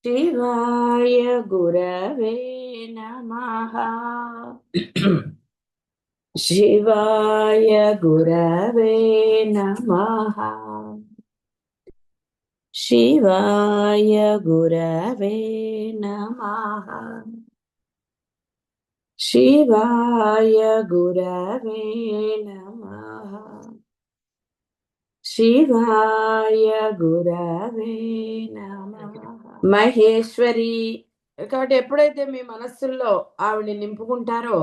शिवाय गुरवे नमः। शिवाय गुरवे नमः। शिवाय गुरवे नमः। शिवाय गुरवे नमः। शिवाय गुरवे नमः। మహేశ్వరి. కాబట్టి ఎప్పుడైతే మీ మనస్సుల్లో ఆవిడని నింపుకుంటారో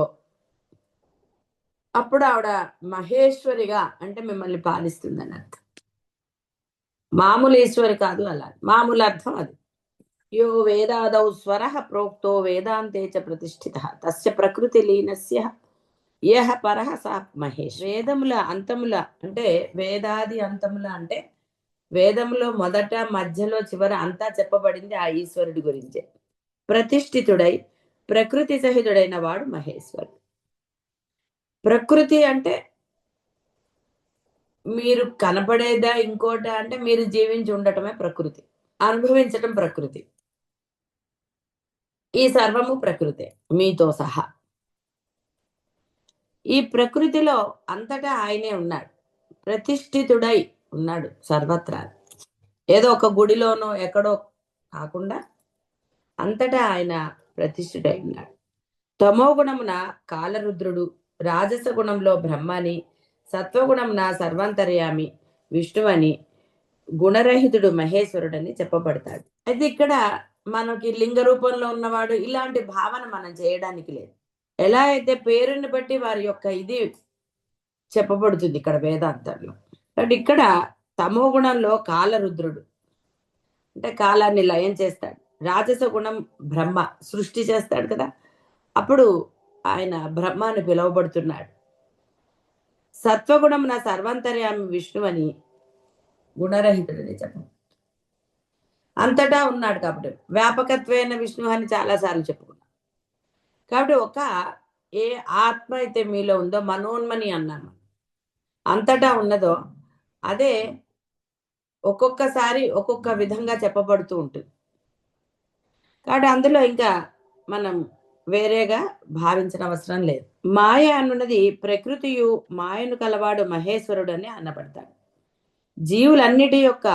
అప్పుడు ఆవిడ మహేశ్వరిగా అంటే మిమ్మల్ని పాలిస్తుందని అర్థం. మామూలు ఈశ్వరి కాదు, అలా మామూలు అర్థం అది. యో వేదాదౌ స్వర ప్రోక్తో వేదాంతే చ ప్రతిష్ఠిత తస్య ప్రకృతి లీనస్య యహ పరః సా మహేష్. వేదముల అంతముల అంటే వేదాది అంతముల అంటే వేదములో మొదట మధ్యలో చివర అంతా చెప్పబడింది ఆ ఈశ్వరుడి గురించే. ప్రతిష్ఠితుడై ప్రకృతి సహితుడైన వాడు మహేశ్వరుడు. ప్రకృతి అంటే మీరు కనపడేదా ఇంకోట అంటే మీరు జీవించి ఉండటమే ప్రకృతి, అనుభవించటం ప్రకృతి. ఈ సర్వము ప్రకృతే మీతో సహా. ఈ ప్రకృతిలో అంతటా ఆయనే ఉన్నాడు, ప్రతిష్ఠితుడై ఉన్నాడు సర్వత్రా. ఏదో ఒక గుడిలోనో ఎక్కడో కాకుండా అంతటా ఆయన ప్రతిష్ఠుడై ఉన్నాడు. తమో గుణమున కాలరుద్రుడు, రాజస గుణంలో బ్రహ్మని, సత్వగుణమున సర్వాంతర్యామి విష్ణువని, గుణరహితుడు మహేశ్వరుడని చెప్పబడతాడు. అయితే ఇక్కడ మనకి లింగ రూపంలో ఉన్నవాడు ఇలాంటి భావన మనం చేయడానికి లేదు. ఎలా అయితే పేరుని బట్టి వారి యొక్క ఇది చెప్పబడుతుంది ఇక్కడ వేదాంతంలో. అంటే ఇక్కడ తమో గుణంలో కాలరుద్రుడు అంటే కాలాన్ని లయం చేస్తాడు. రాజస గుణం బ్రహ్మ సృష్టి చేస్తాడు కదా, అప్పుడు ఆయన బ్రహ్మ అని పిలువబడుతున్నాడు. సత్వగుణం నా సర్వాంతర్యామి విష్ణు అని, గుణరహితుడని చెప్పం. అంతటా ఉన్నాడు కాబట్టి వ్యాపకత్వైన విష్ణు అని చాలాసార్లు చెప్పుకున్నాం. కాబట్టి ఒక ఏ ఆత్మ అయితే మీలో ఉందో మనోన్మని అన్నాము, అంతటా ఉన్నదో అదే ఒక్కొక్కసారి ఒక్కొక్క విధంగా చెప్పబడుతూ ఉంటుంది. కాబట్టి అందులో ఇంకా మనం వేరేగా భావించిన అవసరం లేదు. మాయ అన్నది ప్రకృతియు మాయను కలవాడు మహేశ్వరుడు అని అనబడతాడు. జీవులన్నిటి యొక్క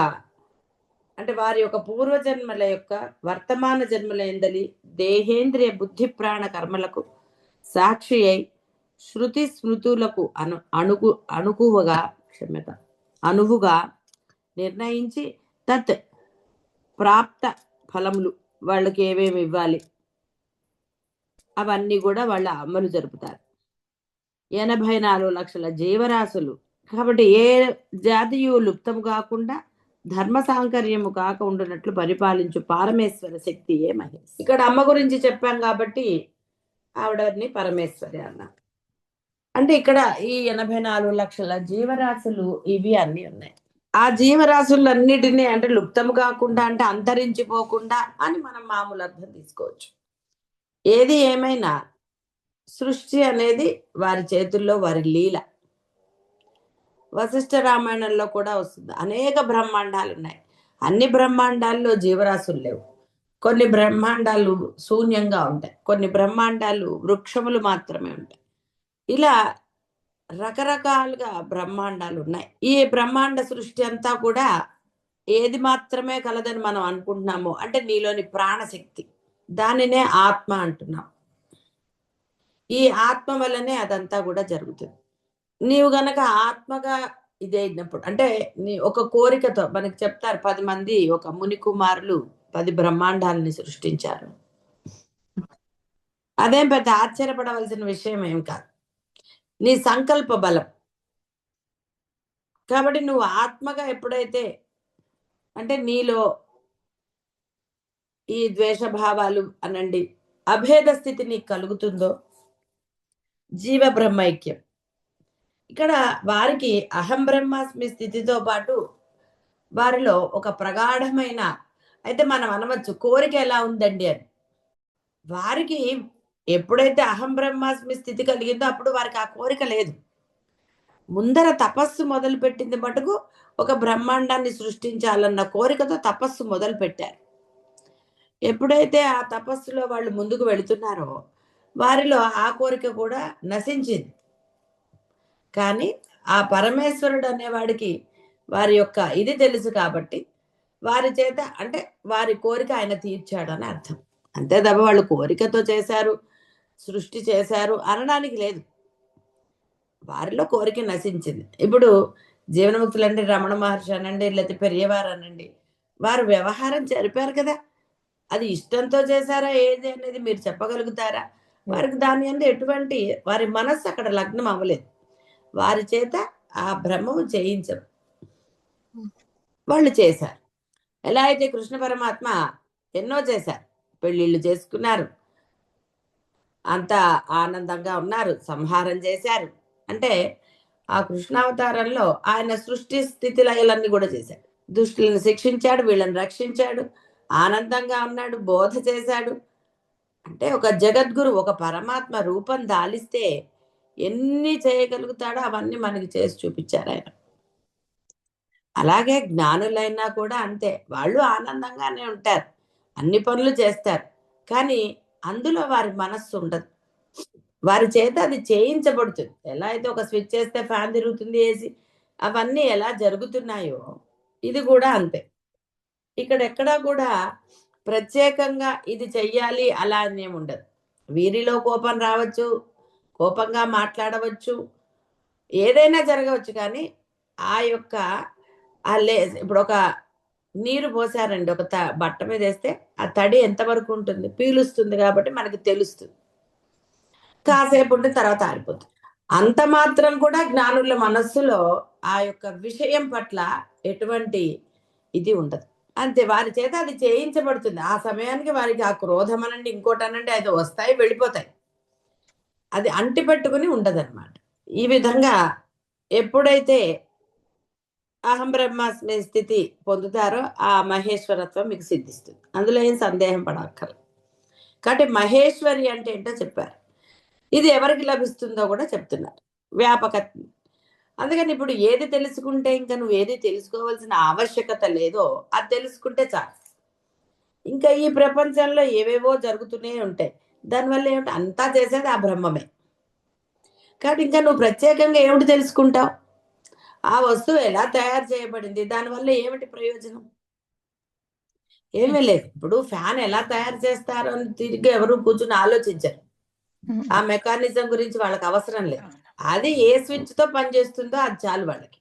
అంటే వారి యొక్క పూర్వజన్మల యొక్క వర్తమాన జన్మల ఎందలి దేహేంద్రియ బుద్ధి ప్రాణ కర్మలకు సాక్షి అయి శృతి స్మృతులకు అనువుగా నిర్ణయించి తత్ ప్రాప్త ఫలములు వాళ్ళకి ఏమేమి ఇవ్వాలి అవన్నీ కూడా వాళ్ళ అమలు జరుపుతారు. 84 లక్షల జీవరాశులు కాబట్టి ఏ జాతియు లుప్తము కాకుండా ధర్మ సాంకర్యము కాక ఉండునట్లు పరిపాలించు పారమేశ్వర శక్తియే మహేష్. ఇక్కడ అమ్మ గురించి చెప్పాం కాబట్టి ఆవిడని పరమేశ్వరి అన్నాం. అంటే ఇక్కడ ఈ 84 లక్షల జీవరాశులు ఇవి అన్ని ఉన్నాయి. ఆ జీవరాశులన్నిటినీ అంటే లుప్తము కాకుండా అంటే అంతరించిపోకుండా అని మనం మామూలు అర్థం తీసుకోవచ్చు. ఏది ఏమైనా సృష్టి అనేది వారి చేతుల్లో వారి లీల. వశిష్ఠ రామాయణంలో కూడా వస్తుంది. అనేక బ్రహ్మాండాలు ఉన్నాయి. అన్ని బ్రహ్మాండాల్లో జీవరాశులు లేవు. కొన్ని బ్రహ్మాండాలు శూన్యంగా ఉంటాయి, కొన్ని బ్రహ్మాండాలు వృక్షములు మాత్రమే ఉంటాయి. ఇలా రకరకాలుగా బ్రహ్మాండాలు ఉన్నాయి. ఈ బ్రహ్మాండ సృష్టి అంతా కూడా ఏది మాత్రమే కలదని మనం అనుకుంటున్నామో అంటే నీలోని ప్రాణశక్తి, దానినే ఆత్మ అంటున్నాం. ఈ ఆత్మ వల్లనే అదంతా కూడా జరుగుతుంది. నీవు గనక ఆత్మగా ఇదైనప్పుడు అంటే నీ ఒక కోరికతో మనకి చెప్తారు 10 మంది ఒక ముని కుమారులు 10 బ్రహ్మాండాలని సృష్టించారు. అదేం పెద్ద ఆశ్చర్యపడవలసిన విషయం ఏం కాదు. నీ సంకల్ప బలం. కాబట్టి నువ్వు ఆత్మగా ఎప్పుడైతే అంటే నీలో ఈ ద్వేషభావాలు అనండి అభేద స్థితి నీకు కలుగుతుందో జీవ బ్రహ్మైక్యం. ఇక్కడ వారికి అహం బ్రహ్మాస్మి స్థితితో పాటు వారిలో ఒక ప్రగాఢమైన అయితే మనం అనవచ్చు కోరిక ఎలా ఉందండి అని. వారికి ఎప్పుడైతే అహం బ్రహ్మాస్మి స్థితి కలిగిందో అప్పుడు వారికి ఆ కోరిక లేదు. ముందర తపస్సు మొదలు పెట్టింది మటుకు ఒక బ్రహ్మాండాన్ని సృష్టించాలన్న కోరికతో తపస్సు మొదలు పెట్టారు. ఎప్పుడైతే ఆ తపస్సులో వాళ్ళు ముందుకు వెళుతున్నారో వారిలో ఆ కోరిక కూడా నశించింది. కానీ ఆ పరమేశ్వరుడు అనేవాడికి వారి యొక్క ఇది తెలుసు కాబట్టి వారి చేత అంటే వారి కోరిక ఆయన తీర్చాడు అని అర్థం. అంతే తప్ప వాళ్ళు కోరికతో చేశారు, సృష్టి చేశారు అనడానికి లేదు. వారిలో కోరిక నశించింది. ఇప్పుడు జీవన్ముక్తులండి, రమణ మహర్షి అనండి, లేకపోతే పెరియవారు అనండి, వారు వ్యవహారం జరిపారు కదా! అది ఇష్టంతో చేశారా ఏది అనేది మీరు చెప్పగలుగుతారా? వారికి దాని యందు ఎటువంటి వారి మనస్సు అక్కడ లగ్నం అవ్వలేదు. వారి చేత ఆ బ్రహ్మము చేయించరు. వాళ్ళు చేశారు. ఎలా అయితే కృష్ణ పరమాత్మ ఎన్నో చేశారు. పెళ్ళిళ్ళు చేసుకున్నారు. అంతా ఆనందంగా ఉన్నారు. సంహారం చేశారు. అంటే ఆ కృష్ణావతారంలో ఆయన సృష్టి స్థితి లయలన్నీ కూడా చేశాడు. దుష్టులను శిక్షించాడు, వీళ్ళని రక్షించాడు, ఆనందంగా ఉన్నాడు, బోధ చేశాడు. అంటే ఒక జగద్గురు, ఒక పరమాత్మ రూపం దాలిస్తే ఎన్ని చేయగలుగుతాడో అవన్నీ మనకి చేసి చూపించారు ఆయన. అలాగే జ్ఞానులైనా కూడా అంతే. వాళ్ళు ఆనందంగానే ఉంటారు. అన్ని పనులు చేస్తారు. కానీ అందులో వారి మనస్సు ఉండదు. వారి చేత అది చేయించబడుతుంది. ఎలా అయితే ఒక స్విచ్ చేస్తే ఫ్యాన్ తిరుగుతుంది, ఏసీ అవన్నీ ఎలా జరుగుతున్నాయో ఇది కూడా అంతే. ఇక్కడెక్కడా కూడా ప్రత్యేకంగా ఇది చెయ్యాలి అలా అనేముండదు. వీరిలో కోపం రావచ్చు, కోపంగా మాట్లాడవచ్చు, ఏదైనా జరగవచ్చు. కానీ ఆ యొక్క ఇప్పుడొక నీరు పోసారండి ఒక బట్ట మీదేస్తే ఆ తడి ఎంతవరకు ఉంటుంది? పీలుస్తుంది కాబట్టి మనకి తెలుస్తుంది. కాసేపు ఉంటే తర్వాత ఆరిపోతుంది. అంత మాత్రం కూడా జ్ఞానుల మనస్సులో ఆ యొక్క విషయం పట్ల ఎటువంటి ఇది ఉండదు. అంతే వారి చేత అది చేయించబడుతుంది. ఆ సమయానికి వారికి ఆ క్రోధం అనండి, ఇంకోటనండి అది వస్తాయి, వెళ్ళిపోతాయి. అది అంటిపెట్టుకుని ఉండదనమాట. ఈ విధంగా ఎప్పుడైతే అహం బ్రహ్మాస్మి స్థితి పొందుతారో ఆ మహేశ్వరత్వం మీకు సిద్ధిస్తుంది. అందులో ఏం సందేహం పడక్కర్లేదు. కాబట్టి మహేశ్వరి అంటే ఏంటో చెప్పారు. ఇది ఎవరికి లభిస్తుందో కూడా చెప్తున్నారు. వ్యాపకత్వం. అందుకని ఇప్పుడు ఏది తెలుసుకుంటే ఇంకా నువ్వు ఏది తెలుసుకోవాల్సిన ఆవశ్యకత లేదో అది తెలుసుకుంటే చాలు. ఇంకా ఈ ప్రపంచంలో ఏవేవో జరుగుతూనే ఉంటాయి. దానివల్ల ఏమిటి అంతా చేసేది ఆ బ్రహ్మమే. కాబట్టి ఇంకా నువ్వు ప్రత్యేకంగా ఏమిటి తెలుసుకుంటావు? ఆ వస్తువు ఎలా తయారు చేయబడింది? దానివల్ల ఏమిటి ప్రయోజనం? ఏమీ లేదు. ఇప్పుడు ఫ్యాన్ ఎలా తయారు చేస్తారో అని తిరిగి ఎవరు కూర్చొని ఆలోచించరు. ఆ మెకానిజం గురించి వాళ్ళకి అవసరం లేదు. అది ఏ స్విచ్‌తో పనిచేస్తుందో అది చాలు వాళ్ళకి.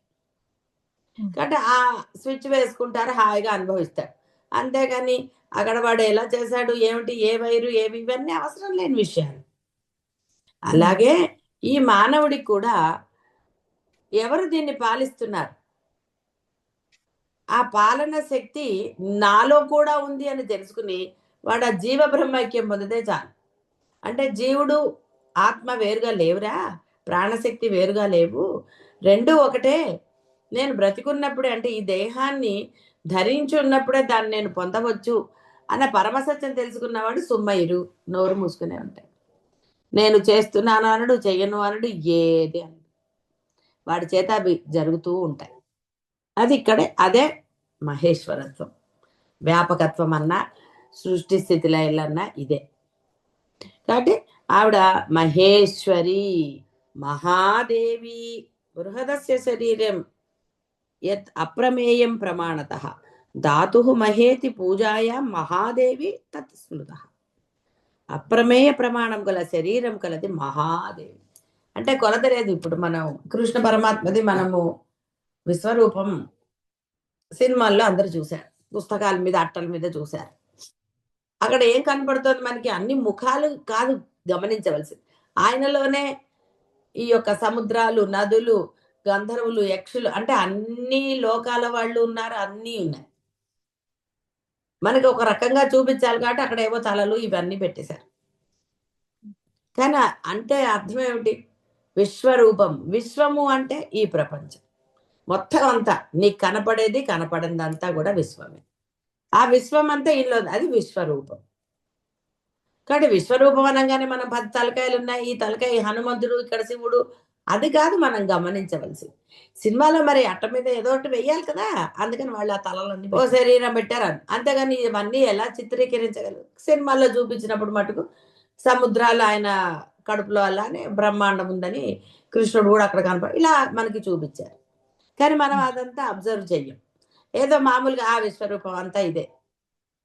కాబట్టి ఆ స్విచ్ వేసుకుంటారు, హాయిగా అనుభవిస్తారు. అంతేగాని అక్కడ వాడు ఎలా చేశాడు, ఏమిటి, ఏ వైరు, ఏవి ఇవన్నీ అవసరం లేని విషయాలు. అలాగే ఈ మానవుడికి కూడా ఎవరు దీన్ని పాలిస్తున్నారు? ఆ పాలన శక్తి నాలో కూడా ఉంది అని తెలుసుకుని వాడు ఆ జీవ బ్రహ్మైక్యం పొందితే చాలు. అంటే జీవుడు, ఆత్మ వేరుగా లేవురా, ప్రాణశక్తి వేరుగా లేవు. 2 ఒకటే. నేను బ్రతికున్నప్పుడే అంటే ఈ దేహాన్ని ధరించి ఉన్నప్పుడే దాన్ని నేను పొందవచ్చు అన్న పరమసత్యం తెలుసుకున్నవాడు సుమ్మయ్యుడు. నోరు మూసుకునే ఉంటాడు. నేను చేస్తున్నాను అనడు, చెయ్యను అనడు, ఏది అనడు. వాడి చేత అవి జరుగుతూ ఉంటాయి. అది ఇక్కడే అదే మహేశ్వరత్వం. వ్యాపకత్వం అన్నా, సృష్టి స్థితి లయలన్నా ఇదే. కాబట్టి ఆవిడ మహేశ్వరి, మహాదేవి, బృహదస్య శరీరం యత్ అప్రమేయం ప్రమాణతః ధాతుః మహేతి పూజాయాం మహాదేవి తత్ స్మృతః. అప్రమేయ ప్రమాణం గల శరీరం కలది మహాదేవి. అంటే కొలత లేదు. ఇప్పుడు మనం కృష్ణ పరమాత్మది మనము విశ్వరూపం సినిమాల్లో అందరూ చూశారు. పుస్తకాల మీద, అట్టల మీద చూశారు. అక్కడ ఏం కనపడుతోంది మనకి? అన్ని ముఖాలు కాదు గమనించవలసింది. ఆయనలోనే ఈ యొక్క సముద్రాలు, నదులు, గంధర్వులు, యక్షులు అంటే అన్ని లోకాల వాళ్ళు ఉన్నారు. అన్నీ ఉన్నాయి. మనకి ఒక రకంగా చూపించాలి కాబట్టి అక్కడేవో తలలు ఇవన్నీ పెట్టేశారు. కానీ అంటే అర్థం ఏమిటి? విశ్వరూపం. విశ్వము అంటే ఈ ప్రపంచం. మొత్తం అంతా నీకు కనపడేది, కనపడనిదంతా కూడా విశ్వమే. ఆ విశ్వం అంతా ఈయనలో అది విశ్వరూపం. కాబట్టి విశ్వరూపం అనంగానే మనం 10 తలకాయలున్నాయి. ఈ తలకాయ హనుమంతుడు, ఇక్కడ శివుడు అది కాదు మనం గమనించవలసింది. సినిమాలో మరి అట్ట మీద ఏదో ఒకటి వెయ్యాలి కదా! అందుకని వాళ్ళు ఆ తలలన్నీ ఓ శరీరం పెట్టారు. అంతేగాని ఇవన్నీ ఎలా చిత్రీకరించగలరు? సినిమాల్లో చూపించినప్పుడు మటుకు సముద్రాలు ఆయన కడుపులో అలానే బ్రహ్మాండం ఉందని కృష్ణుడు కూడా అక్కడ ఇలా మనకి చూపించారు. కానీ మనం అదంతా అబ్జర్వ్ చెయ్యం. ఏదో మామూలుగా ఆ విశ్వరూపం అంతా ఇదే.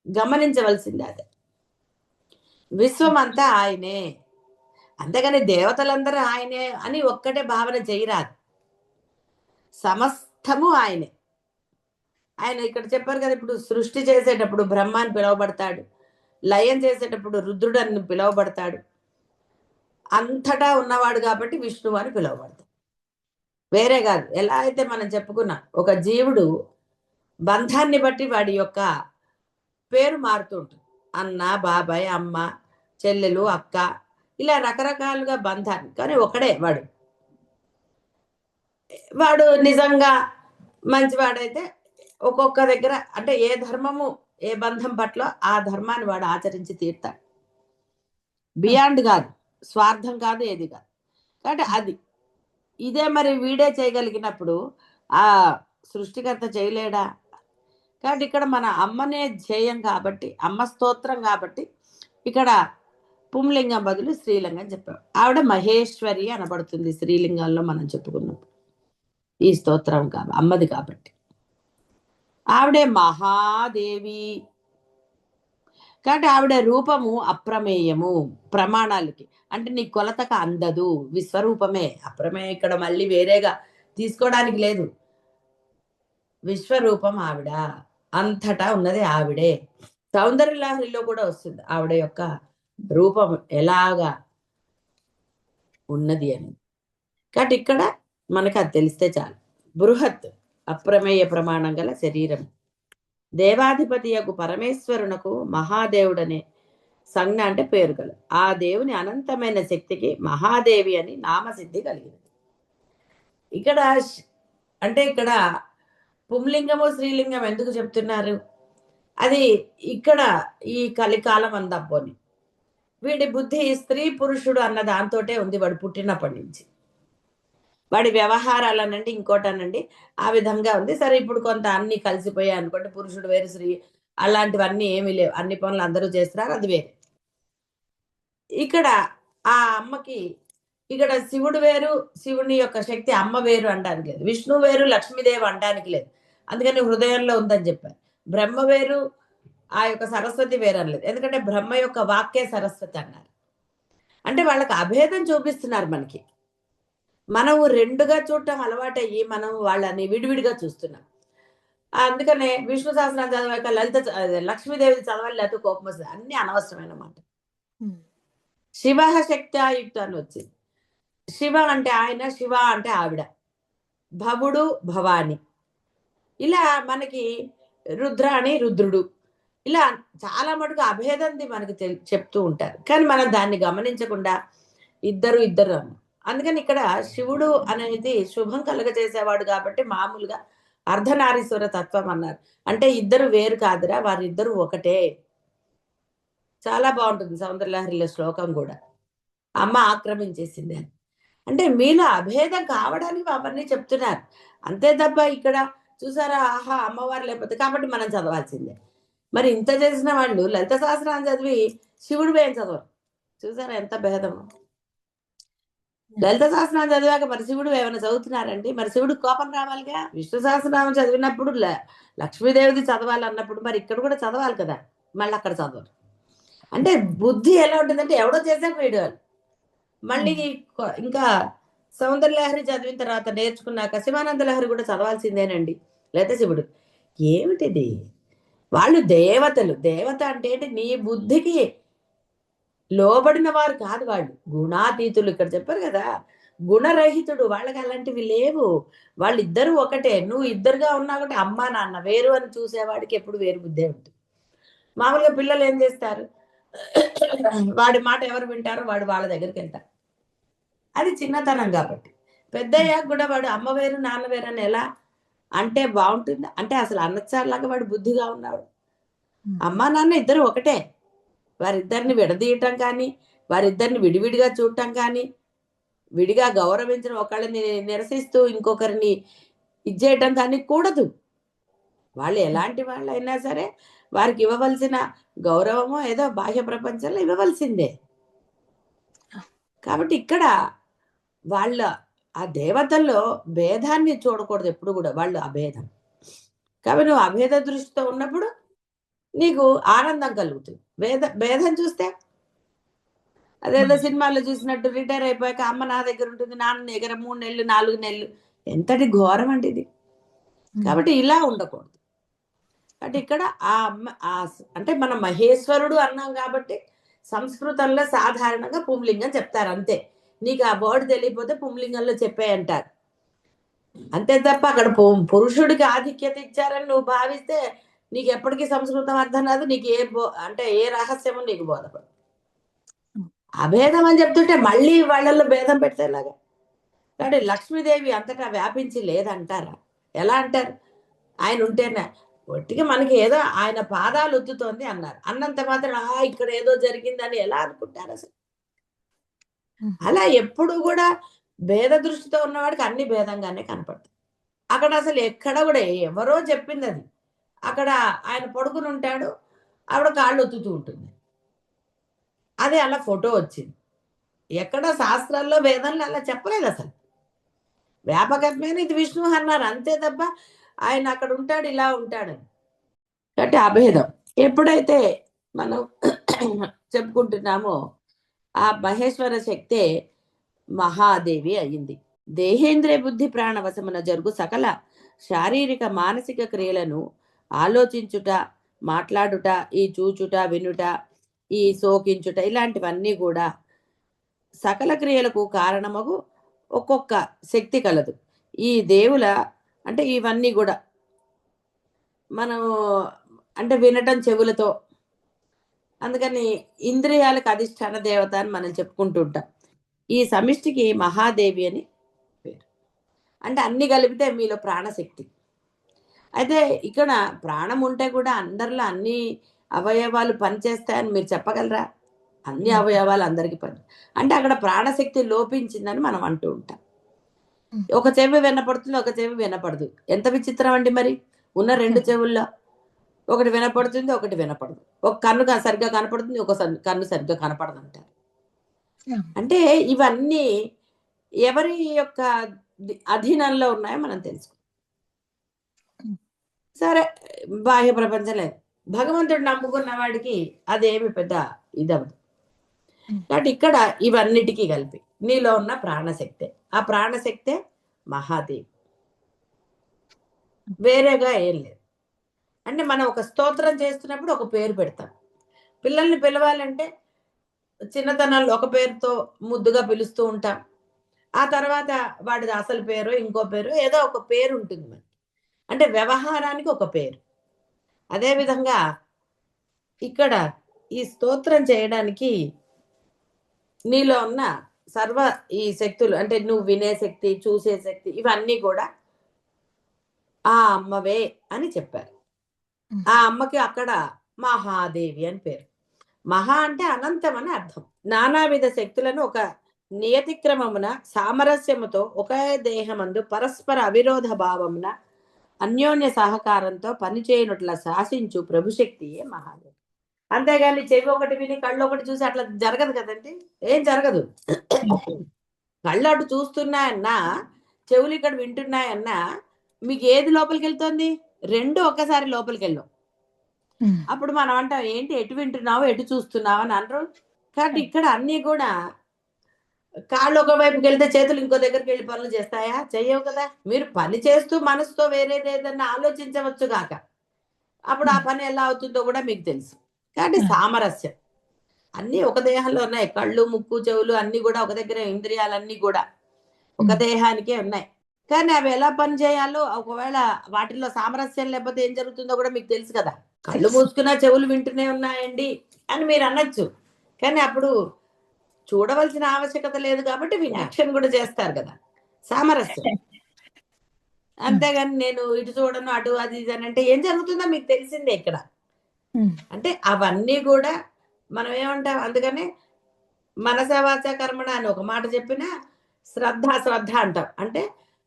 గమనించవలసింది అదే. విశ్వం అంతా ఆయనే. అంతేగాని దేవతలందరూ ఆయనే అని ఒక్కటే భావన చేయరాదు. సమస్తము ఆయనే. ఆయన ఇక్కడ చెప్పారు కదా! ఇప్పుడు సృష్టి చేసేటప్పుడు బ్రహ్మ అని పిలువబడతాడు. లయం చేసేటప్పుడు రుద్రుడు అని పిలువబడతాడు. అంతటా ఉన్నవాడు కాబట్టి విష్ణువు అని పిలువబడతాడు. వేరే కాదు. ఎలా అయితే మనం చెప్పుకున్నాం ఒక జీవుడు బంధాన్ని బట్టి వాడి యొక్క పేరు మారుతూ ఉంటుంది. అన్న, బాబాయ్, అమ్మ, చెల్లెలు, అక్క ఇలా రకరకాలుగా బంధాన్ని. కానీ ఒకడే వాడు. వాడు నిజంగా మంచివాడైతే ఒక్కొక్క దగ్గర అంటే ఏ ధర్మము ఏ బంధం పట్ల ఆ ధర్మాన్ని వాడు ఆచరించి తీరుతాడు. బియాండ్ కాదు, స్వార్థం కాదు, ఏది కాదు. కాబట్టి అది ఇదే మరి వీడే చేయగలిగినప్పుడు ఆ సృష్టికర్త చేయలేడా? కాబట్టి ఇక్కడ మన అమ్మనే ధ్యేయం కాబట్టి, అమ్మ స్తోత్రం కాబట్టి ఇక్కడ పుంలింగం బదులు స్త్రీలింగం చెప్పాం. ఆవిడ మహేశ్వరి అనబడుతుంది స్త్రీలింగంలో మనం చెప్పుకున్నాం. ఈ స్తోత్రం అమ్మది కాబట్టి ఆవిడే మహాదేవి. కాబట్టి ఆవిడ రూపము అప్రమేయము ప్రమాణాలకి. అంటే నీ కొలతకు అందదు. విశ్వరూపమే అప్రమేయం. ఇక్కడ మళ్ళీ వేరేగా తీసుకోవడానికి లేదు. విశ్వరూపం ఆవిడ. అంతటా ఉన్నది ఆవిడే. సౌందర్య లహరిలో కూడా వస్తుంది ఆవిడ యొక్క రూపం ఎలాగా ఉన్నది అని. కాబట్టి ఇక్కడ మనకు అది తెలిస్తే చాలు. బృహత్ అప్రమేయ ప్రమాణం గల శరీరం. దేవాధిపతి యొక్క పరమేశ్వరునకు మహాదేవుడనే సంజ్ఞ అంటే పేరు గల ఆ దేవుని అనంతమైన శక్తికి మహాదేవి అని నామసిద్ధి కలిగింది. ఇక్కడ అంటే ఇక్కడ పుంలింగము స్త్రీలింగం ఎందుకు చెప్తున్నారు? అది ఇక్కడ ఈ కలికాలం అందబ్బోని వీడి బుద్ధి స్త్రీ పురుషుడు అన్న దాంతోటే ఉంది వాడు పుట్టినప్పటి నుంచి. వాడి వ్యవహారాలనండి ఇంకోటనండి ఆ విధంగా ఉంది. సరే ఇప్పుడు కొంత అన్ని కలిసిపోయాయి అనుకోండి. పురుషుడు వేరు, స్త్రీ అలాంటివన్నీ ఏమీ లేవు. అన్ని పనులు అందరూ చేస్తున్నారు, అది వేరే. ఇక్కడ ఆ అమ్మకి ఇక్కడ శివుడు వేరు, శివుని యొక్క శక్తి అమ్మ వేరు అనడానికి లేదు. విష్ణు వేరు, లక్ష్మీదేవి అనడానికి లేదు. అందుకని హృదయంలో ఉందని చెప్పారు. బ్రహ్మ వేరు, ఆ యొక్క సరస్వతి వేరు అనలేదు. ఎందుకంటే బ్రహ్మ యొక్క వాక్యే సరస్వతి అన్నారు. అంటే వాళ్ళకి అభేదం చూపిస్తున్నారు మనకి. మనం రెండుగా చూడటం అలవాటయ్యి మనం వాళ్ళని విడివిడిగా చూస్తున్నాం. అందుకనే విష్ణు సహస్రనామం చదివాక లక్ష్మీదేవి చదవాలి, లేకపోతే కోపం వస్తుంది. అన్ని అనవసరమైన మాట. శివ శక్త్యాయుక్త అని వచ్చింది. శివ అంటే ఆయన, శివ అంటే ఆవిడ, భవుడు భవాని. ఇలా మనకి రుద్రాణి రుద్రుడు, ఇలా చాలా మటుకు అభేదంది మనకి చెప్తూ ఉంటారు. కానీ మనం దాన్ని గమనించకుండా ఇద్దరు ఇద్దరు అన్న. అందుకని ఇక్కడ శివుడు అనేది శుభం కలుగజేసేవాడు కాబట్టి మామూలుగా అర్ధనారీశ్వర తత్వం అన్నారు. అంటే ఇద్దరు వేరు కాదురా, వారిద్దరు ఒకటే. చాలా బాగుంటుంది సౌందర్యలహరిలో శ్లోకం కూడా. అమ్మ ఆక్రమించేసింది అని. అంటే మీలో అభేదం కావడానికి అవన్నీ చెప్తున్నారు. అంతే తప్ప ఇక్కడ చూసారా, ఆహా అమ్మవారు లేకపోతే కాబట్టి మనం చదవాల్సిందే. మరి ఇంత చేసిన వాళ్ళు లలిత సహస్రనామం చదివి శివుడు ఏం చదవరు. చూసారా ఎంత భేదము. లలిత సహస్రనామం చదివాక మరి శివుడు ఏమైనా చదువుతున్నారండి? మరి శివుడు కోపం రావాలిగా. విష్ణు సహస్రనామం చదివినప్పుడు లక్ష్మీదేవిది చదవాలన్నప్పుడు మరి ఇక్కడ కూడా చదవాలి కదా, మళ్ళీ అక్కడ చదవరు. అంటే బుద్ధి ఎలా ఉంటుందంటే ఎవడో చేశాక వీడియోలు మళ్ళీ ఇంకా సౌందర్యలహరి చదివిన తర్వాత నేర్చుకున్నాక శివానంద లహరి కూడా చదవాల్సిందేనండి, లేదా శివుడు. ఏమిటిది? వాళ్ళు దేవతలు. దేవత అంటే ఏంటి? నీ బుద్ధికి లోబడిన వారు కాదు వాళ్ళు, గుణాతీతులు. ఇక్కడ చెప్పారు కదా, గుణరహితుడు. వాళ్ళకి అలాంటివి లేవు. వాళ్ళిద్దరూ ఒకటే. నువ్వు ఇద్దరుగా ఉన్నా ఒకటి. అమ్మ నాన్న వేరు అని చూసేవాడికి ఎప్పుడు వేరు బుద్ధే ఉంటుంది. మామూలుగా పిల్లలు ఏం చేస్తారు, వాడి మాట ఎవరు వింటారో వాడు వాళ్ళ దగ్గరికి వెళ్తారు. అది చిన్నతనం కాబట్టి. పెద్దయ్యాక కూడా వాడు అమ్మ వేరు నాన్న వేరు అని ఎలా అంటే బాగుంటుంది? అంటే అసలు అన్నచ్చారులాగా వాడు బుద్ధిగా ఉన్నాడు. అమ్మ నాన్న ఇద్దరు ఒకటే. వారిద్దరిని విడదీయటం కానీ, వారిద్దరిని విడివిడిగా చూడటం కానీ విడిగా గౌరవించడం, ఒకళ్ళని నిరసిస్తూ ఇంకొకరిని ఇచ్చేయటం కానీ కూడదు. వాళ్ళు ఎలాంటి వాళ్ళైనా సరే వారికి ఇవ్వవలసిన గౌరవమో ఏదో బాహ్య ప్రపంచంలో ఇవ్వవలసిందే. కాబట్టి ఇక్కడ వాళ్ళ ఆ దేవతల్లో భేదాన్ని చూడకూడదు ఎప్పుడు కూడా, వాళ్ళు అభేదం. కాబట్టి నువ్వు అభేద దృష్టితో ఉన్నప్పుడు నీకు ఆనందం కలుగుతుంది. భేదం చూస్తే అదేదో సినిమాల్లో చూసినట్టు రిటైర్ అయిపోయాక అమ్మ నా దగ్గర ఉంటుంది, నాన్న దగ్గర 3 నెలలు 4 నెలలు, ఎంతటి ఘోరం అండి ఇది. కాబట్టి ఇలా ఉండకూడదు. అంటే ఇక్కడ ఆ అమ్మ అంటే మనం మహేశ్వరుడు అన్నాం కాబట్టి సంస్కృతంలో సాధారణంగా పుంలింగం చెప్తారు అంతే. నీకు ఆ వర్డ్ తెలియకపోతే పుంలింగంలో చెప్పేయంటారు అంతే తప్ప అక్కడ పురుషుడికి ఆధిక్యత ఇచ్చారని నువ్వు భావిస్తే నీకు ఎప్పటికీ సంస్కృతం అర్థం కాదు, నీకు అంటే ఏ రహస్యము నీకు బోధపడదు. అభేదం అని చెప్తుంటే మళ్ళీ వాళ్ళల్లో భేదం పెట్టేలాగా. కాబట్టి లక్ష్మీదేవి అంతటా వ్యాపించి లేదంటారా? ఎలా అంటారు? ఆయన ఉంటేనే ఒట్టిగా మనకి ఏదో ఆయన పాదాలు ఒత్తుతోంది అన్నారు. అన్నంత మాత్రం ఇక్కడ ఏదో జరిగిందని ఎలా అనుకుంటారు అసలు? అలా ఎప్పుడు కూడా భేద దృష్టితో ఉన్నవాడికి అన్ని భేదంగానే కనపడతాయి. అక్కడ అసలు ఎక్కడ కూడా ఎవరో చెప్పింది అది. అక్కడ ఆయన పడుకుని ఉంటాడు, ఆవిడ కాళ్ళు ఒత్తుతూ ఉంటుంది. అదే అలా ఫోటో వచ్చింది. ఎక్కడ శాస్త్రాల్లో వేదంలో అలా చెప్పలేదు అసలు. వ్యాపకత్మైన ఇది విష్ణు అన్నారు అంతే తప్ప ఆయన అక్కడ ఉంటాడు ఇలా ఉంటాడని. కాబట్టి అభేదం ఎప్పుడైతే మనం చెప్పుకుంటున్నామో ఆ మహేశ్వర శక్తే మహాదేవి అయింది. దేహేంద్రియ బుద్ధి ప్రాణవశమున జరుగు సకల శారీరక మానసిక క్రియలను ఆలోచించుట, మాట్లాడుట, ఈ చూచుట, వినుట, ఈ సోకించుట, ఇలాంటివన్నీ కూడా సకల క్రియలకు కారణమగు ఒక్కొక్క శక్తి కలదు. ఈ దేవుల అంటే ఇవన్నీ కూడా మనం అంటే వినటం చెవులతో, అందుకని ఇంద్రియాలకు అధిష్టాన దేవత అని మనం చెప్పుకుంటూ ఉంటాం. ఈ సమిష్టికి మహాదేవి అని పేరు. అంటే అన్ని కలిపితే మీలో ప్రాణశక్తి. అయితే ఇక్కడ ప్రాణం ఉంటే కూడా అందరిలో అన్ని అవయవాలు పనిచేస్తాయని మీరు చెప్పగలరా? అన్ని అవయవాలు అందరికీ పని, అంటే అక్కడ ప్రాణశక్తి లోపించిందని మనం అంటూ ఉంటాం. ఒక చెవి వినపడుతుంది, ఒక చెవి వినపడదు. ఎంత విచిత్రం అండి మరి. ఉన్న 2 చెవుల్లో ఒకటి వినపడుతుంది, ఒకటి వినపడదు. ఒక కన్ను సరిగ్గా కనపడుతుంది, ఒక కన్ను సరిగ్గా కనపడదు అంటారు. అంటే ఇవన్నీ ఎవరి యొక్క అధీనంలో ఉన్నాయో మనం తెలుసుకో. సరే, బాహ్య ప్రపంచం లేదు, భగవంతుడు నమ్ముకున్న వాడికి అదేమి పెద్ద ఇదవదు. కాబట్టి ఇక్కడ ఇవన్నిటికీ కలిపి నీలో ఉన్న ప్రాణశక్తే. ఆ ప్రాణశక్తే మహాదేవి, వేరేగా ఏం లేదు. అంటే మనం ఒక స్తోత్రం చేస్తున్నప్పుడు ఒక పేరు పెడతాం. పిల్లల్ని పిలవాలంటే చిన్నతనంలో ఒక పేరుతో ముద్దుగా పిలుస్తూ ఉంటాం. ఆ తర్వాత వాడిది అసలు పేరు, ఇంకో పేరు, ఏదో ఒక పేరు ఉంటుంది మనకి. అంటే వ్యవహారానికి ఒక పేరు. అదేవిధంగా ఇక్కడ ఈ స్తోత్రం చేయడానికి నీలో ఉన్న సర్వ ఈ శక్తులు, అంటే నువ్వు వినే శక్తి, చూసే శక్తి, ఇవన్నీ కూడా ఆ అమ్మవే అని చెప్పారు. ఆ అమ్మకి అక్కడ మహాదేవి అని పేరు. మహా అంటే అనంతం అని అర్థం. నానావిధ శక్తులను ఒక నియతి క్రమమున సామరస్యముతో ఒకే దేహమందు పరస్పర అవిరోధ భావమున అన్యోన్య సహకారంతో పనిచేయనట్ల శాసించు ప్రభుశక్తియే మహాదేవి. అంతేగాని చెవి ఒకటి విని కళ్ళు ఒకటి చూసి అట్లా జరగదు కదండి, ఏం జరగదు. కళ్ళు అటు చూస్తున్నాయన్నా, చెవులు ఇక్కడ వింటున్నాయన్నా, మీకు ఏది లోపలికి వెళ్తుంది? 2 ఒక్కసారి లోపలికి వెళ్ళవు. అప్పుడు మనం అంటాం ఏంటి ఎటు వింటున్నావు ఎటు చూస్తున్నావు అని అనరు. కాబట్టి ఇక్కడ అన్నీ కూడా కాళ్ళు ఒక వైపుకి వెళ్తే చేతులు ఇంకో దగ్గరికి వెళ్ళి పనులు చేస్తాయా? చెయ్యవు కదా. మీరు పని చేస్తూ మనసుతో వేరేది ఏదన్నా ఆలోచించవచ్చు గాక, అప్పుడు ఆ పని ఎలా అవుతుందో కూడా మీకు తెలుసు. కాబట్టి సామరస్యం అన్నీ ఒక దేహంలో ఉన్నాయి. కళ్ళు, ముక్కు, చెవులు అన్ని కూడా ఒక దగ్గర, ఇంద్రియాలన్నీ కూడా ఒక దేహానికే ఉన్నాయి. కానీ అవి ఎలా పని చేయాలో, ఒకవేళ వాటిల్లో సామరస్యం లేకపోతే ఏం జరుగుతుందో కూడా మీకు తెలుసు కదా. కళ్ళు మూసుకున్నా చెవులు వింటూనే ఉన్నాయండి అని మీరు అనొచ్చు, కానీ అప్పుడు చూడవలసిన ఆవశ్యకత లేదు కాబట్టి యాక్షన్ కూడా చేస్తారు కదా, సామరస్యం. అంతేగాని నేను ఇటు చూడను అటు అది ఇది అని అంటే ఏం జరుగుతుందో మీకు తెలిసిందే ఇక్కడ. అంటే అవన్నీ కూడా మనం ఏమంటాం, అందుకనే మనస వాచ కర్మణ అని ఒక మాట చెప్పినా శ్రద్ధ శ్రద్ధ అంటాం. అంటే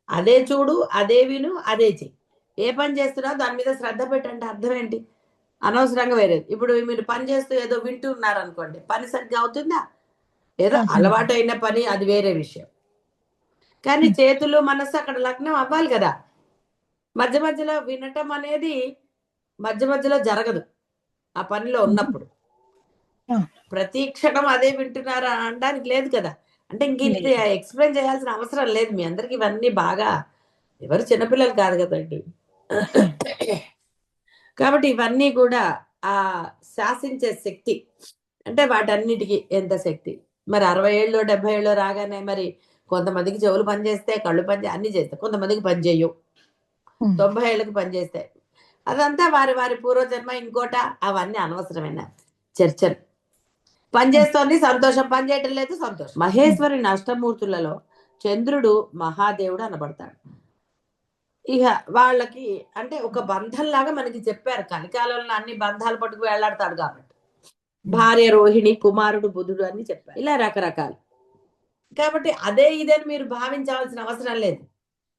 అదే చూడు, అదే విను, అదే చెయ్యి. ఏ పని చేస్తున్నావు దాని మీద శ్రద్ధ పెట్టంటే అర్థం ఏంటి? అనవసరంగా వేరేది. ఇప్పుడు మీరు పని చేస్తూ ఏదో వింటూ ఉన్నారనుకోండి, పని సరిగ్గా అవుతుందా? ఏదో అలవాటైన పని అది వేరే విషయం. కానీ చేతులు మనసు అక్కడ లగ్నం అవ్వాలి కదా. మధ్య మధ్యలో వినటం అనేది మధ్య మధ్యలో జరగదు ఆ పనిలో ఉన్నప్పుడు. ప్రతి క్షణం అదే వింటున్నారా అనడానికి లేదు కదా. అంటే ఇంక ఇది ఎక్స్ప్లెయిన్ చేయాల్సిన అవసరం లేదు. మీ అందరికి ఇవన్నీ బాగా, ఎవరు చిన్నపిల్లలు కాదు కదండి. కాబట్టి ఇవన్నీ కూడా ఆ శాసించే శక్తి. అంటే వాటన్నిటికీ ఎంత శక్తి. మరి 60 ఏళ్ళు 70 ఏళ్ళు రాగానే మరి కొంతమందికి చెవులు పనిచేస్తాయి, కళ్ళు అన్ని చేస్తాయి, కొంతమందికి పని చేయవు. 90 ఏళ్ళకి పనిచేస్తాయి. అదంతా వారి వారి పూర్వజన్మ ఇంకోట, అవన్నీ అనవసరమైన చర్చలు. పనిచేస్తోంది సంతోషం, పని చేయటం లేదు సంతోషం. మహేశ్వరుని అష్టమూర్తులలో చంద్రుడు మహాదేవుడు అనబడతాడు. ఇక వాళ్ళకి అంటే ఒక బంధంలాగా మనకి చెప్పారు. కలికాలంలో అన్ని బంధాలు పట్టుకు వేళ్లాడతాడు కాబట్టి. భార్య రోహిణి, కుమారుడు బుధుడు అని చెప్పారు. ఇలా రకరకాలు. కాబట్టి అదే ఇదని మీరు భావించవలసిన అవసరం లేదు.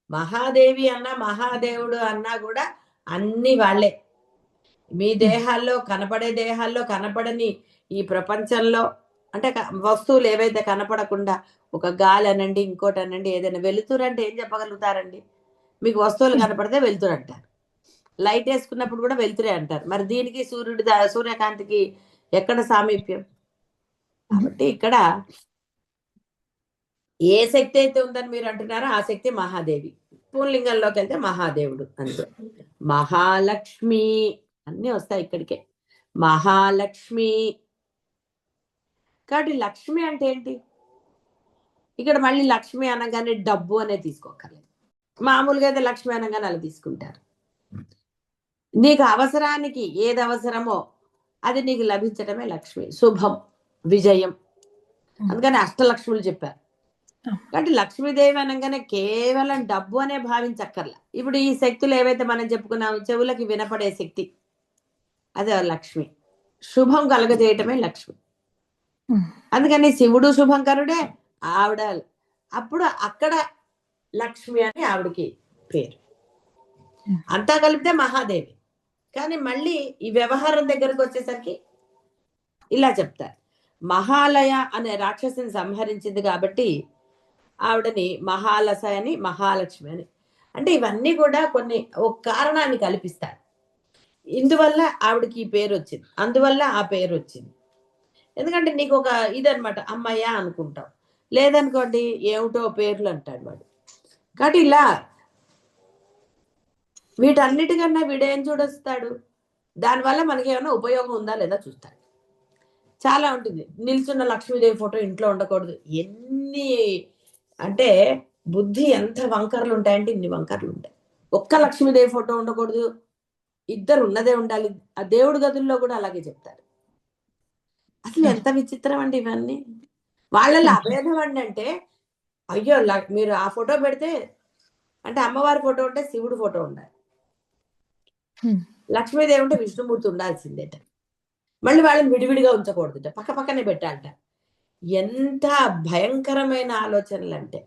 మహాదేవి అన్నా మహాదేవుడు అన్నా కూడా అన్ని వాళ్ళే. మీ దేహాల్లో కనపడే దేహాల్లో కనపడని ఈ ప్రపంచంలో అంటే వస్తువులు ఏవైతే కనపడకుండా ఒక గాలి అనండి, ఇంకోటి అనండి, ఏదైనా వెలుతురు అంటే ఏం చెప్పగలుగుతారండి? మీకు వస్తువులు కనపడితే వెలుతురు అంటారు. లైట్ వేసుకున్నప్పుడు కూడా వెలుతురే అంటారు. మరి దీనికి సూర్యకాంతికి ఎక్కడ సామీప్యం? కాబట్టి ఇక్కడ ఏ శక్తి అయితే ఉందని మీరు అంటున్నారో ఆ శక్తి మహాదేవి. పూర్లింగంలోకి వెళ్తే మహాదేవుడు అంతే. మహాలక్ష్మి అన్నీ వస్తాయి ఇక్కడికే. మహాలక్ష్మి. కాబట్టి లక్ష్మి అంటే ఏంటి? ఇక్కడ మళ్ళీ లక్ష్మి అనగానే డబ్బు అనే తీసుకోకర్లేదు. మామూలుగా అయితే లక్ష్మి అనగానే అలా తీసుకుంటారు. నీకు అవసరానికి ఏది అవసరమో అది నీకు లభించడమే లక్ష్మి. శుభం, విజయం. అందుకని అష్టలక్ష్ములు చెప్పారు. కాబట్టి లక్ష్మీదేవి అనగానే కేవలం డబ్బు అనే భావించక్కర్లా. ఇప్పుడు ఈ శక్తులు ఏవైతే మనం చెప్పుకున్నామో, చెవులకి వినపడే శక్తి, అదే లక్ష్మి. శుభం కలగజేయటమే లక్ష్మి. అందుకని శివుడు శుభంకరుడే, ఆవిడ. అప్పుడు అక్కడ లక్ష్మి అని ఆవిడకి పేరు. అంతా కలిపితే మహాదేవి. కానీ మళ్ళీ ఈ వ్యవహారం దగ్గరకు వచ్చేసరికి ఇలా చెప్తారు. మహాలయ అనే రాక్షసిని సంహరించింది కాబట్టి ఆవిడని మహాలస అని, మహాలక్ష్మి అని. అంటే ఇవన్నీ కూడా కొన్ని ఒక కారణాన్ని కల్పిస్తాయి. ఇందువల్ల ఆవిడకి ఈ పేరు వచ్చింది, అందువల్ల ఆ పేరు వచ్చింది. ఎందుకంటే నీకు ఒక ఇదనమాట, అమ్మయ్య అనుకుంటాం. లేదనుకోండి ఏమిటో పేర్లు అంటాడు వాడు. కాబట్టి ఇలా వీటన్నిటికన్నా వీడేం చూడొస్తాడు, దానివల్ల మనకి ఏమైనా ఉపయోగం ఉందా లేదా చూస్తాడు. చాలా ఉంటుంది. నిల్చున్న లక్ష్మీదేవి ఫోటో ఇంట్లో ఉండకూడదు. ఎన్ని అంటే బుద్ధి ఎంత వంకరలు ఉంటాయంటే ఇన్ని వంకరలు ఉంటాయి. ఒక్క లక్ష్మీదేవి ఫోటో ఉండకూడదు, ఇద్దరు ఉన్నదే ఉండాలి. ఆ దేవుడి గదుల్లో కూడా అలాగే చెప్తారు. అసలు ఎంత విచిత్రం అండి ఇవన్నీ. వాళ్ళల్లో అభేదం అంటే అయ్యో మీరు ఆ ఫోటో పెడితే అంటే అమ్మవారి ఫోటో ఉంటే శివుడు ఫోటో ఉండాలి, లక్ష్మీదేవి ఉంటే విష్ణుమూర్తి ఉండాల్సిందేట. మళ్ళీ వాళ్ళని విడివిడిగా ఉంచకూడదుట, పక్క పక్కనే పెట్టాలట. ఎంత భయంకరమైన ఆలోచనలు అంటే.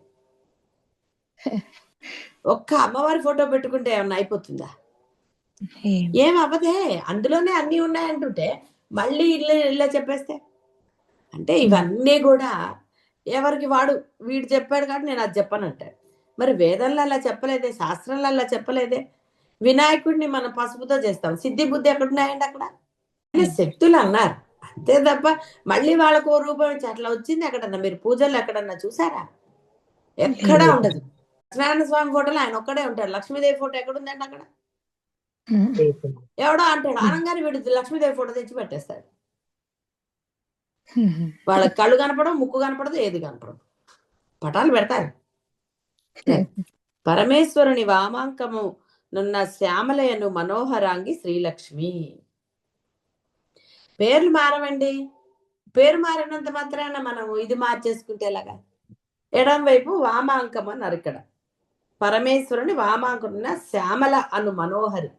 ఒక్క అమ్మవారి ఫోటో పెట్టుకుంటే ఏమన్నా అయిపోతుందా? ఏం అవ్వదే. అందులోనే అన్ని ఉన్నాయంటుంటే మళ్ళీ ఇలా చెప్పేస్తే అంటే ఇవన్నీ కూడా ఎవరికి వాడు, వీడు చెప్పాడు కాబట్టి నేను అది చెప్పనంటాడు. మరి వేదంలో అలా చెప్పలేదే, శాస్త్రంలో అలా చెప్పలేదే. వినాయకుడిని మనం పసుపుతో చేస్తాం, సిద్ధి బుద్ధి ఎక్కడున్నాయండి అక్కడ? శక్తులు అన్నారు అంతే తప్ప మళ్ళీ వాళ్ళకు రూపం అట్లా వచ్చింది ఎక్కడన్నా? మీరు పూజలు ఎక్కడన్నా చూసారా? ఎక్కడా ఉండదు. సత్యనారాయణ స్వామి ఫోటోలో ఆయన ఒక్కడే ఉంటాడు, లక్ష్మీదేవి ఫోటో ఎక్కడుందండి అక్కడ? ఎవడో అంటాడు, అనగానే వీడు లక్ష్మీదేవి ఫోటో తెచ్చి పెట్టేస్తాడు. వాళ్ళ కళ్ళు కనపడవు, ముక్కు కనపడదు, ఏది కనపడదు, పటాలు పెడతారు. పరమేశ్వరుని వామాంకము నున్న శ్యామలయను మనోహరాంగి శ్రీలక్ష్మి. పేర్లు మారవండి. పేరు మారినంత మాత్రాన మనం ఇది మార్చేసుకుంటే ఎలాగా? ఎడం వైపు వామాంకం అన్నారు. ఇక్కడ పరమేశ్వరుని వామాంకమున్న శ్యామల అను మనోహరి,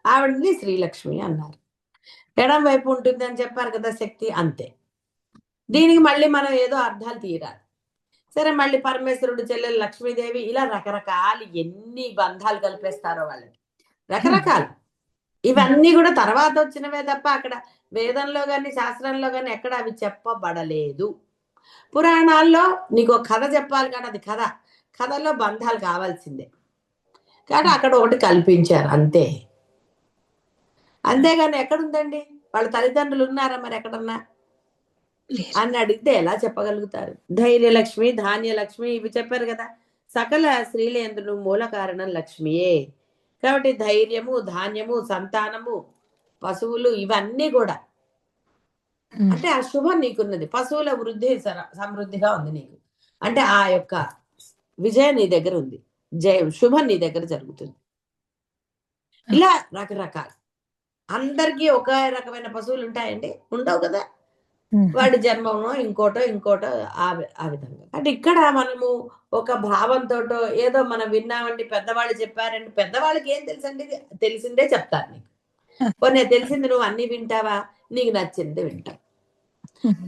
ఆవిడని శ్రీలక్ష్మి అన్నారు. ఎడం వైపు ఉంటుంది అని చెప్పారు కదా శక్తి, అంతే. దీనికి మళ్ళీ మనం ఏదో అర్థాలు తీరాలి. సరే మళ్ళీ పరమేశ్వరుడు చెల్లెలు లక్ష్మీదేవి, ఇలా రకరకాలు ఎన్ని బంధాలు కలిపేస్తారో వాళ్ళకి, రకరకాలు. ఇవన్నీ కూడా తర్వాత వచ్చినవే తప్ప అక్కడ వేదంలో గాని శాస్త్రంలో గాని ఎక్కడ అవి చెప్పబడలేదు. పురాణాల్లో నీకు ఒక కథ చెప్పాలి కానీ అది కథ, కథలో బంధాలు కావాల్సిందే, కానీ అక్కడ ఒకటి కల్పించారు అంతే. అంతేగాని ఎక్కడుందండి? వాళ్ళ తల్లిదండ్రులు ఉన్నారా మరి ఎక్కడన్నా అని అడిగితే ఎలా చెప్పగలుగుతారు? ధైర్యలక్ష్మి, ధాన్యలక్ష్మి ఇవి చెప్పారు కదా. సకల స్త్రీలేంద్రులు మూల కారణం లక్ష్మియే. కాబట్టి ధైర్యము, ధాన్యము, సంతానము, పశువులు ఇవన్నీ కూడా అంటే ఆ శుభం నీకున్నది. పశువుల వృద్ధి సమృద్ధిగా ఉంది నీకు, అంటే ఆ యొక్క విజయం నీ దగ్గర ఉంది, జయం శుభం నీ దగ్గర జరుగుతుంది. ఇలా రకరకాలు. అందరికీ ఒక రకమైన పశువులు ఉంటాయండి? ఉండవు కదా. వాడి జన్మమో ఇంకోటో ఇంకోటో ఆ విధంగా. అంటే ఇక్కడ మనము ఒక భావంతోటో ఏదో మనం విన్నామండి, పెద్దవాళ్ళు చెప్పారండి. పెద్దవాళ్ళకి ఏం తెలుసండి? తెలిసిందే చెప్తారు నీకు. కొన్ని తెలిసింది నువ్వు అన్ని వింటావా? నీకు నచ్చింది వింటావు.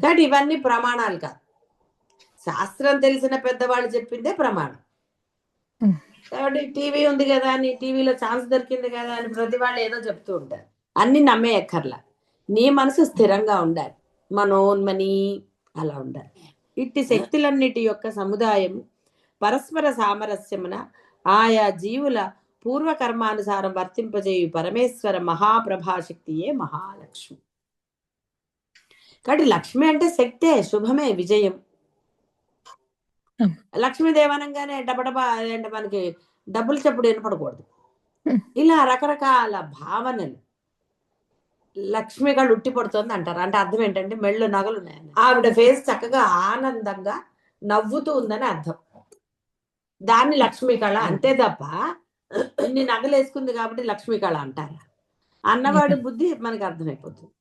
కాబట్టి ఇవన్నీ ప్రమాణాలు కాదు. శాస్త్రం తెలిసిన పెద్దవాళ్ళు చెప్పిందే ప్రమాణం. కాబట్టి టీవీ ఉంది కదా అని, టీవీలో ఛాన్స్ దొరికింది కదా అని ప్రతి వాళ్ళు ఏదో చెప్తూ ఉంటారు. అన్ని నమ్మే ఎక్కర్లా. నీ మనసు స్థిరంగా ఉండాలి, మనోన్మని అలా ఉండాలి. ఇట్టి శక్తులన్నిటి యొక్క సముదాయం పరస్పర సామరస్యమున ఆయా జీవుల పూర్వకర్మానుసారం వర్తింపజేయు పరమేశ్వర మహాప్రభాశక్తియే మహాలక్ష్మి. కాబట్టి లక్ష్మి అంటే శక్తే, శుభమే, విజయం. లక్ష్మీదేవనంగానే డబడబా అంటే మనకి డబ్బులు చెప్పుడు వినపడకూడదు. ఇలా రకరకాల భావనలు. లక్ష్మిగా ఉట్టి పడుతుంది అంటారు. అంటే అర్థం ఏంటంటే మెళ్ళు నగలు ఉన్నాయని, ఆవిడ ఫేస్ చక్కగా ఆనందంగా నవ్వుతూ ఉందని అర్థం. దాన్ని లక్ష్మీ కళ అంతే తప్ప ఇన్ని నగలు వేసుకుంది కాబట్టి లక్ష్మీ కళ అంటారా అన్నవాడి బుద్ధి మనకి అర్థమైపోతుంది.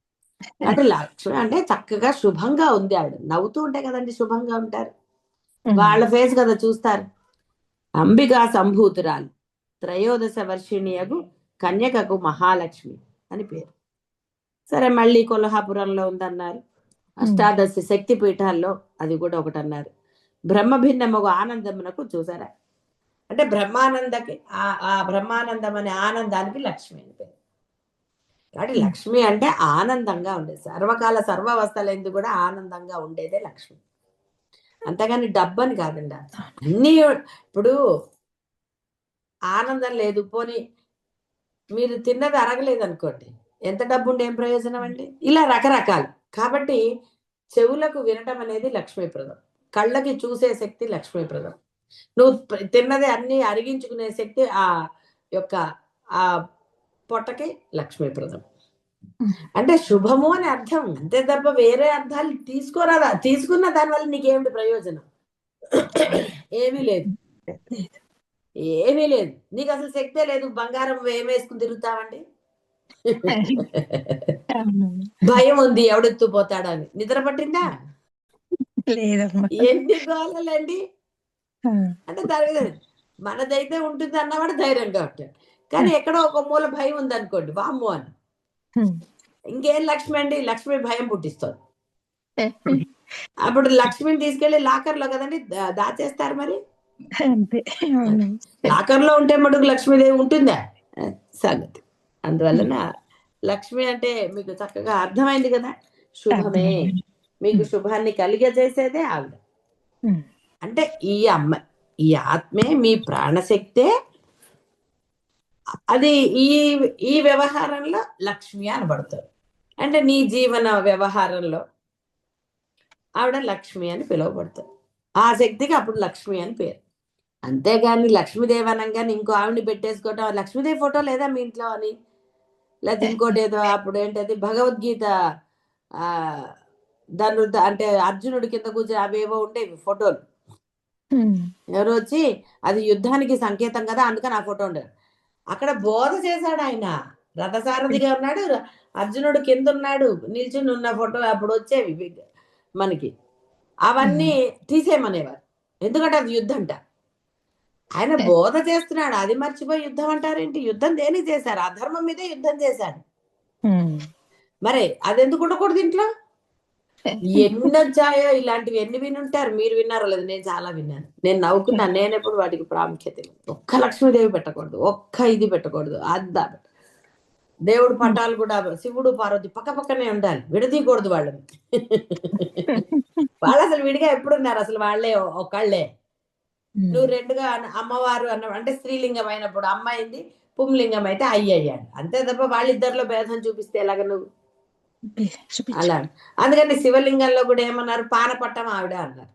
అంటే లక్ష్మి అంటే చక్కగా శుభంగా ఉంది, ఆవిడ నవ్వుతూ ఉంటే కదండి శుభంగా ఉంటారు. వాళ్ళ ఫేస్ కదా చూస్తారు. అంబికా సంభూతురాలు త్రయోదశ వర్షిణియగు కన్యకకు మహాలక్ష్మి అని పేరు. సరే మళ్ళీ కొల్హాపురంలో ఉందన్నారు. అష్టాదశ శక్తి పీఠాల్లో అది కూడా ఒకటి అన్నారు. బ్రహ్మభిన్నమగు ఆనందమునకు చూసారా, అంటే బ్రహ్మానందకి ఆ బ్రహ్మానందం అనే ఆనందానికి లక్ష్మి అని పేరు. కాబట్టి లక్ష్మి అంటే ఆనందంగా ఉండేది, సర్వకాల సర్వావస్థలు ఎందుకు కూడా ఆనందంగా ఉండేదే లక్ష్మి, అంతేగాని డబ్బని కాదండి. అన్నీ ఇప్పుడు ఆనందం లేదు, పోనీ మీరు తిన్నది అరగలేదు అనుకోండి, ఎంత డబ్బు ఉండే ఏం ప్రయోజనం అండి? ఇలా రకరకాలు. కాబట్టి చెవులకు వినటం అనేది లక్ష్మీప్రదం, కళ్ళకి చూసే శక్తి లక్ష్మీప్రదం, నువ్వు తిన్నది అన్ని అరిగించుకునే శక్తి ఆ యొక్క ఆ పొట్టకి లక్ష్మీప్రదం. అంటే శుభము అని అర్థం అంతే తప్ప వేరే అర్థాలు తీసుకోరాదా. తీసుకున్న దానివల్ల నీకేమిటి ప్రయోజనం? ఏమీ లేదు, ఏమీ లేదు. నీకు అసలు శక్తే లేదు, బంగారం ఏమేసుకుని తిరుగుతావండి? భయం ఉంది ఎవడెత్తుపోతాడని. నిద్ర పట్టిందా? ఎన్ని గోళలండి. అంటే దాని మనదైతే ఉంటుంది అన్నవాడు ధైర్యంగా ఉంటాడు, కానీ ఎక్కడో ఒక మూల భయం ఉంది అనుకోండి, వామ్మో అని. ఇంకేం లక్ష్మి అండి? లక్ష్మి భయం పుట్టిస్తుంది. అప్పుడు లక్ష్మిని తీసుకెళ్లి లాకర్ లో కదండి దాచేస్తారు. మరి లాకర్ లో ఉంటే మటుకు లక్ష్మీదేవి ఉంటుందా సంగతి. అందువలన లక్ష్మి అంటే మీకు చక్కగా అర్థమైంది కదా, శుభమే, మీకు శుభాన్ని కలిగజేసేదే ఆవిడ. అంటే ఈ అమ్మ, ఈ ఆత్మే, మీ ప్రాణశక్తే, అది ఈ వ్యవహారంలో లక్ష్మి అనబడతారు. అంటే నీ జీవన వ్యవహారంలో ఆవిడ లక్ష్మి అని పిలువబడతారు. ఆ శక్తికి అప్పుడు లక్ష్మి అని పేరు. అంతేగాని లక్ష్మీదేవి అనగానే ఇంకో ఆవిడని పెట్టేసుకోవటం, లక్ష్మీదేవి ఫోటో లేదా మీ ఇంట్లో అని, లేదా ఇంకోటి ఏదో అప్పుడు ఏంటది భగవద్గీత ధనుర్ధ అంటే అర్జునుడి కింద కూర్చొని అవేవో ఉండేవి ఫోటోలు. ఎవరు వచ్చి అది యుద్ధానికి సంకేతం కదా అందుకని ఆ ఫోటో ఉండేది. అక్కడ బోధ చేశాడు ఆయన, రథసారథిగా ఉన్నాడు, అర్జునుడు కింద ఉన్నాడు, నిల్చుని ఉన్న ఫోటో అప్పుడు వచ్చేవి మనకి. అవన్నీ తీసేయమనేవారు, ఎందుకంటే అది యుద్ధం అంట. ఆయన బోధ చేస్తున్నాడు, అది మర్చిపోయి యుద్ధం అంటారేంటి? యుద్ధం దేనికి చేశారు? అధర్మం మీదే యుద్ధం చేశాడు. మరి అది ఎందుకు ఉండకూడదు ఇంట్లో? ఎన్ని వచ్చాయో ఇలాంటివి, ఎన్ని వినుంటారు. మీరు విన్నారో లేదు, నేను చాలా విన్నాను. నేను నవ్వుకున్నాను. నేను ఎప్పుడు వాటికి ప్రాముఖ్యత ఇవ్వను. ఒక్క లక్ష్మీదేవి పెట్టకూడదు, ఒక్క ఇది పెట్టకూడదు, అద్దా దేవుడు పటాలు కూడా శివుడు పార్వతి పక్క పక్కనే ఉండాలి, విడదీయకూడదు వాళ్ళని. వాళ్ళు అసలు విడిగా ఎప్పుడున్నారు, అసలు వాళ్ళే ఒకళ్ళే. నువ్వు రెండుగా అమ్మవారు అన్న అంటే స్త్రీలింగం అయినప్పుడు అమ్మ అయింది, పుంలింగం అయితే అయ్యాడు, అంతే తప్ప వాళ్ళిద్దరిలో భేదం చూపిస్తే ఎలాగ నువ్వు అలా. అందుకని శివలింగంలో కూడా ఏమన్నారు, పానపట్టం ఆవిడ అన్నారు.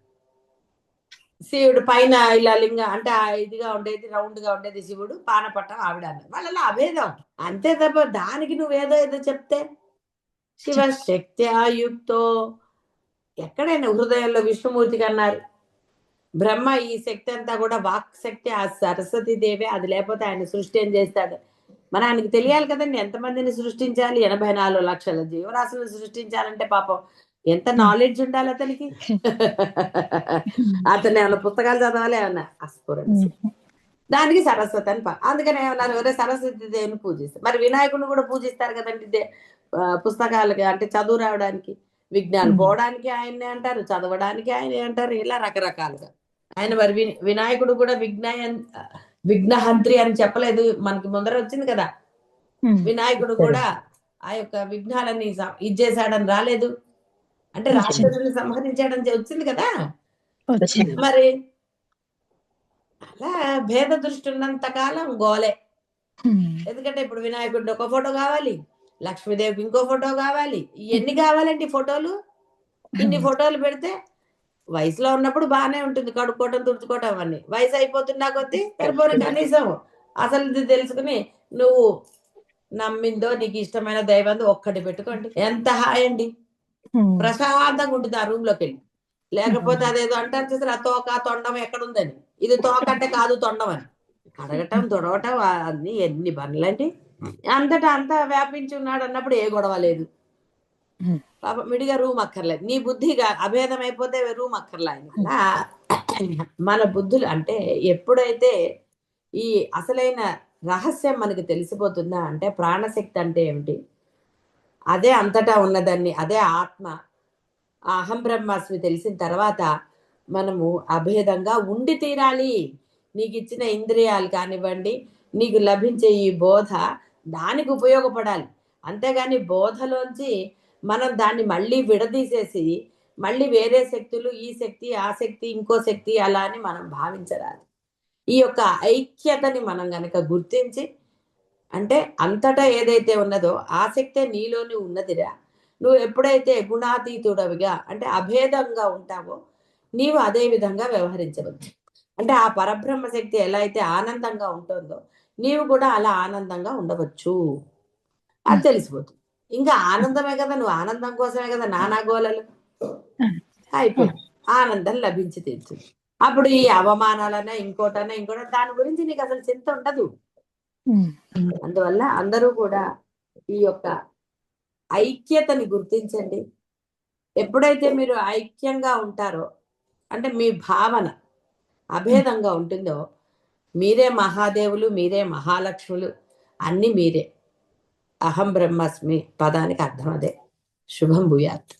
శివుడు పైన ఇలా లింగ అంటే ఇదిగా ఉండేది, రౌండ్ గా ఉండేది శివుడు, పానపట్టం ఆవిడ అన్నారు. వాళ్ళలో అభేదం, అంతే తప్ప దానికి నువ్వేదో ఏదో చెప్తే శివశక్త్యాయుక్తో. ఎక్కడైనా హృదయంలో విష్ణుమూర్తికి అన్నారు, బ్రహ్మ ఈ శక్తి అంతా కూడా వాక్ శక్తి, ఆ సరస్వతి దేవే, అది లేకపోతే ఆయన సృష్టి ఏం చేస్తాడు. మన ఆయనకి తెలియాలి కదండి, ఎంతమందిని సృష్టించాలి, 84 లక్షల జీవరాశులు సృష్టించాలంటే పాపం ఎంత నాలెడ్జ్ ఉండాలి అతనికి. అతను ఏమన్నా పుస్తకాలు చదవాలి, ఏమన్నా అస్ఫురణ. దానికి సరస్వతి అని అందుకని ఏమన్నారు, ఎవరే సరస్వతి దేవిని పూజిస్తారు. మరి వినాయకుడిని కూడా పూజిస్తారు కదండి, పుస్తకాలకి అంటే చదువు రావడానికి, విజ్ఞానం పోవడానికి ఆయన్నే అంటారు, చదవడానికి ఆయనే అంటారు, ఇలా రకరకాలుగా ఆయన. మరి వినాయకుడు కూడా విఘ్నహంత్రి అని చెప్పలేదు, మనకి ముందర వచ్చింది కదా. వినాయకుడు కూడా ఆ యొక్క విఘ్నాలని ఇచ్చేసాడని రాలేదు, అంటే రాక్షసుని సంహరించాడని వచ్చింది కదా. మరి అలా భేద దృష్టి ఉన్నంత కాలం గోలే. ఎందుకంటే ఇప్పుడు వినాయకుడిని ఒక ఫోటో కావాలి, లక్ష్మీదేవికి ఇంకో ఫోటో కావాలి, ఎన్ని కావాలండి ఫోటోలు. ఇన్ని ఫోటోలు పెడితే వయసులో ఉన్నప్పుడు బాగానే ఉంటుంది, కడుక్కోవటం తుడుచుకోవటం అవన్నీ. వయసు అయిపోతున్నా కొద్దీ సరిపోరు. కనీసం అసలు ఇది తెలుసుకుని నువ్వు నమ్మిందో నీకు ఇష్టమైన దైవందో ఒక్కటి పెట్టుకోండి, ఎంత హాయ్ అండి, ప్రశాంతంగా ఉంటుంది ఆ రూమ్ లోకి వెళ్ళి. లేకపోతే అదేదో అంటారు చూసారు, ఆ తోక తొండం ఎక్కడుందని, ఇది తోక అంటే కాదు తొండం అని. కడగటం తుడవటం అన్ని ఎన్ని పనులండి. అంతటా అంతా వ్యాపించి ఉన్నాడు అన్నప్పుడు ఏ గొడవ లేదు. విడిగా రూమ్ అక్కర్లేదు, నీ బుద్ధిగా అభేదం అయిపోతే రూమ్ అక్కర్లే. మన బుద్ధులు అంటే ఎప్పుడైతే ఈ అసలైన రహస్యం మనకి తెలిసిపోతుందా అంటే, ప్రాణశక్తి అంటే ఏమిటి, అదే అంతటా ఉన్నదాన్ని, అదే ఆత్మ, ఆ అహం బ్రహ్మాస్మి తెలిసిన తర్వాత మనము అభేదంగా ఉండి తీరాలి. నీకు ఇచ్చిన ఇంద్రియాలు కానివ్వండి, నీకు లభించే ఈ బోధ దానికి ఉపయోగపడాలి. అంతేగాని బోధలోంచి మనం దాన్ని మళ్ళీ విడదీసేసి మళ్ళీ వేరే శక్తులు, ఈ శక్తి ఆ శక్తి ఇంకో శక్తి అలా అని మనం భావించరాదు. ఈ యొక్క ఐక్యతని మనం గనక గుర్తించి, అంటే అంతటా ఏదైతే ఉన్నదో ఆ శక్తే నీలోని ఉన్నదిరా. నువ్వు ఎప్పుడైతే గుణాతీతుడవిగా అంటే అభేదంగా ఉంటావో నీవు అదే విధంగా వ్యవహరించవచ్చు. అంటే ఆ పరబ్రహ్మ శక్తి ఎలా అయితే ఆనందంగా ఉంటుందో నీవు కూడా అలా ఆనందంగా ఉండవచ్చు, అది తెలిసిపోతుంది. ఇంకా ఆనందమే కదా, నువ్వు ఆనందం కోసమే కదా నానా గోలలు. అయిపోయింది, ఆనందం లభించి తీరుతుంది. అప్పుడు ఈ అవమానాలన్నా ఇంకోటన్నా ఇంకోట దాని గురించి నీకు అసలు చింత ఉండదు. అందువల్ల అందరూ కూడా ఈ యొక్క ఐక్యతని గుర్తించండి. ఎప్పుడైతే మీరు ఐక్యంగా ఉంటారో అంటే మీ భావన అభేదంగా ఉంటుందో, మీరే మహాదేవులు, మీరే మహాలక్ష్ములు, అన్ని మీరే. అహం బ్రహ్మస్మి పదానికి అర్థం అదే. శుభం భూయాత్.